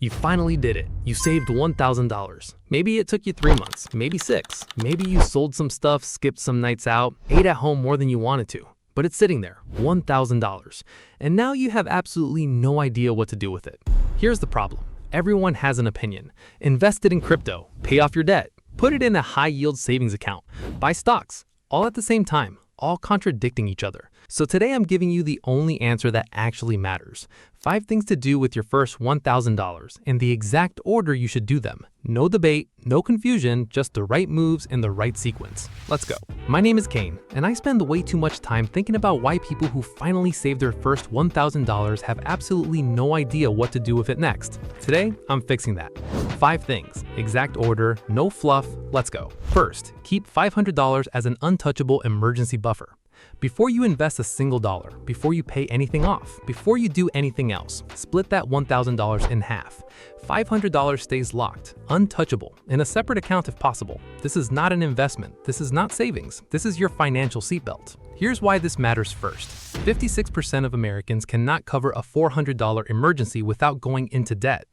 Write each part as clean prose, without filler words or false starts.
You finally did it. You saved $1,000. Maybe it took you 3 months, maybe 6. Maybe you sold some stuff, skipped some nights out, ate at home more than you wanted to. But it's sitting there, $1,000. And now you have absolutely no idea what to do with it. Here's the problem. Everyone has an opinion. Invest it in crypto, pay off your debt, put it in a high-yield savings account, buy stocks, all at the same time, all contradicting each other. So today I'm giving you the only answer that actually matters. 5 things to do with your first $1,000 and the exact order you should do them. No debate, no confusion, just the right moves in the right sequence. Let's go. My name is Kane, and I spend way too much time thinking about why people who finally save their first $1,000 have absolutely no idea what to do with it next. Today, I'm fixing that. 5 things, exact order, no fluff, let's go. First, keep $500 as an untouchable emergency buffer. Before you invest a single dollar, before you pay anything off, before you do anything else, split that $1,000 in half. $500 stays locked, untouchable, in a separate account if possible. This is not an investment. This is not savings. This is your financial seatbelt. Here's why this matters first. 56% of Americans cannot cover a $400 emergency without going into debt.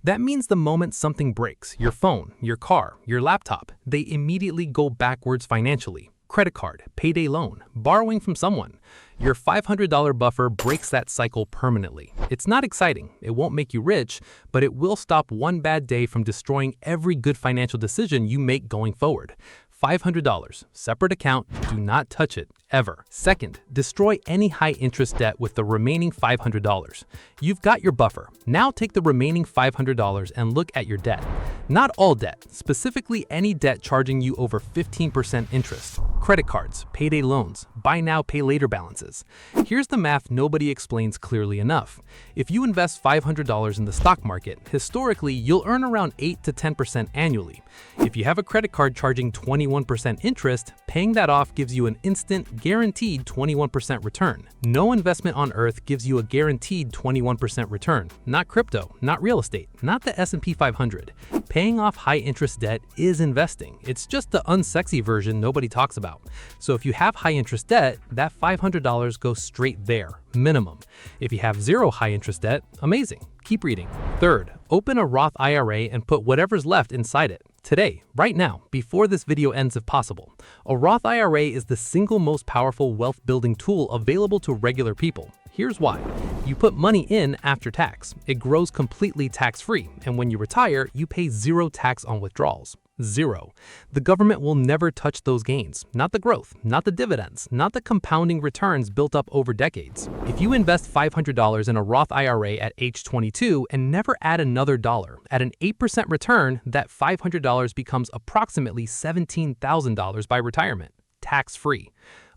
That means the moment something breaks, your phone, your car, your laptop, they immediately go backwards financially. Credit card, payday loan, borrowing from someone. Your $500 buffer breaks that cycle permanently. It's not exciting, it won't make you rich, but it will stop one bad day from destroying every good financial decision you make going forward. $500, separate account, do not touch it, ever. Second, destroy any high-interest debt with the remaining $500. You've got your buffer. Now take the remaining $500 and look at your debt. Not all debt, specifically any debt charging you over 15% interest. Credit cards, payday loans, buy now, pay later balances. Here's the math nobody explains clearly enough. If you invest $500 in the stock market, historically, you'll earn around 8 to 10% annually. If you have a credit card charging 21% interest, paying that off gives you an instant, guaranteed 21% return. No investment on earth gives you a guaranteed 21% return. Not crypto, not real estate, not the S&P 500. Paying off high-interest debt is investing. It's just the unsexy version nobody talks about. So if you have high-interest debt, that $500 goes straight there, minimum. If you have zero high-interest debt, amazing. Keep reading. Third, open a Roth IRA and put whatever's left inside it. Today, right now, before this video ends if possible. A Roth IRA is the single most powerful wealth-building tool available to regular people. Here's why. You put money in after tax. It grows completely tax-free, and when you retire, you pay zero tax on withdrawals. Zero. The government will never touch those gains. Not the growth, not the dividends, not the compounding returns built up over decades. If you invest $500 in a Roth IRA at age 22 and never add another dollar, at an 8% return, that $500 becomes approximately $17,000 by retirement, tax-free.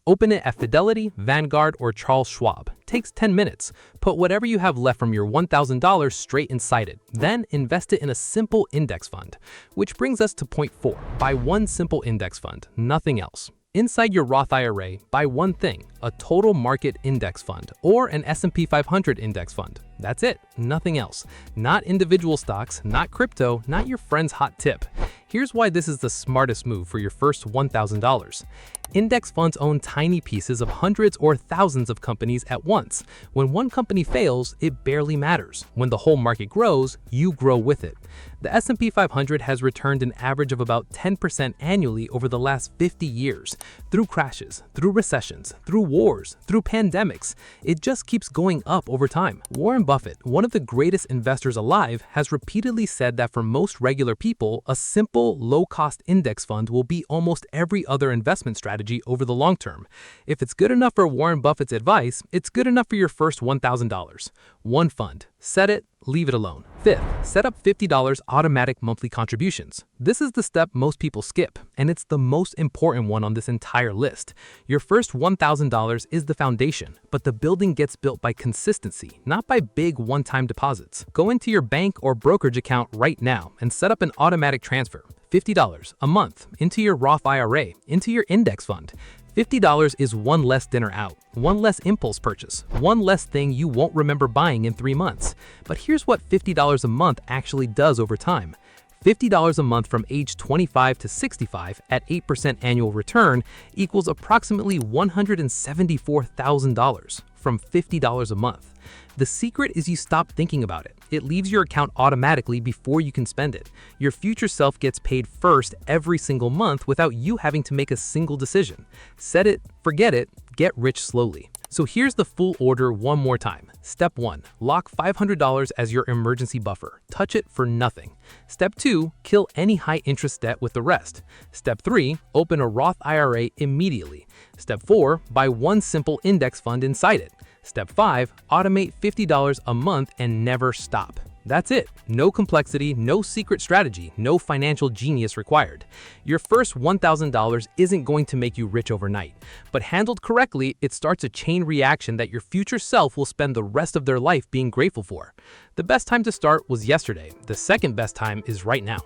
Open it at Fidelity, Vanguard, or Charles Schwab. Takes 10 minutes. Put whatever you have left from your $1,000 straight inside it. Then invest it in a simple index fund. Which brings us to point 4. Buy one simple index fund, nothing else. Inside your Roth IRA, buy one thing, a total market index fund or an S&P 500 index fund. That's it, nothing else. Not individual stocks, not crypto, not your friend's hot tip. Here's why this is the smartest move for your first $1,000. Index funds own tiny pieces of hundreds or thousands of companies at once. When one company fails, it barely matters. When the whole market grows, you grow with it. The S&P 500 has returned an average of about 10% annually over the last 50 years. Through crashes, through recessions, through wars, through pandemics, it just keeps going up over time. Warren Buffett, one of the greatest investors alive, has repeatedly said that for most regular people, a simple, low-cost index fund will be almost every other investment strategy over the long term. If it's good enough for Warren Buffett's advice, it's good enough for your first $1,000. One fund. Set it, leave it alone. Fifth, set up $50 automatic monthly contributions. This is the step most people skip, and it's the most important one on this entire list. Your first $1,000 is the foundation, but the building gets built by consistency, not by big one-time deposits. Go into your bank or brokerage account right now and set up an automatic transfer. $50 a month into your Roth IRA, into your index fund. $50 is one less dinner out, one less impulse purchase, one less thing you won't remember buying in 3 months. But here's what $50 a month actually does over time. $50 a month from age 25 to 65 at 8% annual return equals approximately $174,000. from $50 a month. The secret is you stop thinking about it. It leaves your account automatically before you can spend it. Your future self gets paid first every single month without you having to make a single decision. Set it, forget it, get rich slowly. So here's the full order one more time. Step 1. Lock $500 as your emergency buffer. Touch it for nothing. Step 2. Kill any high-interest debt with the rest. Step 3. Open a Roth IRA immediately. Step 4. Buy one simple index fund inside it. Step 5. Automate $50 a month and never stop. That's it. No complexity, no secret strategy, no financial genius required. Your first $1,000 isn't going to make you rich overnight, but handled correctly, it starts a chain reaction that your future self will spend the rest of their life being grateful for. The best time to start was yesterday. The second best time is right now.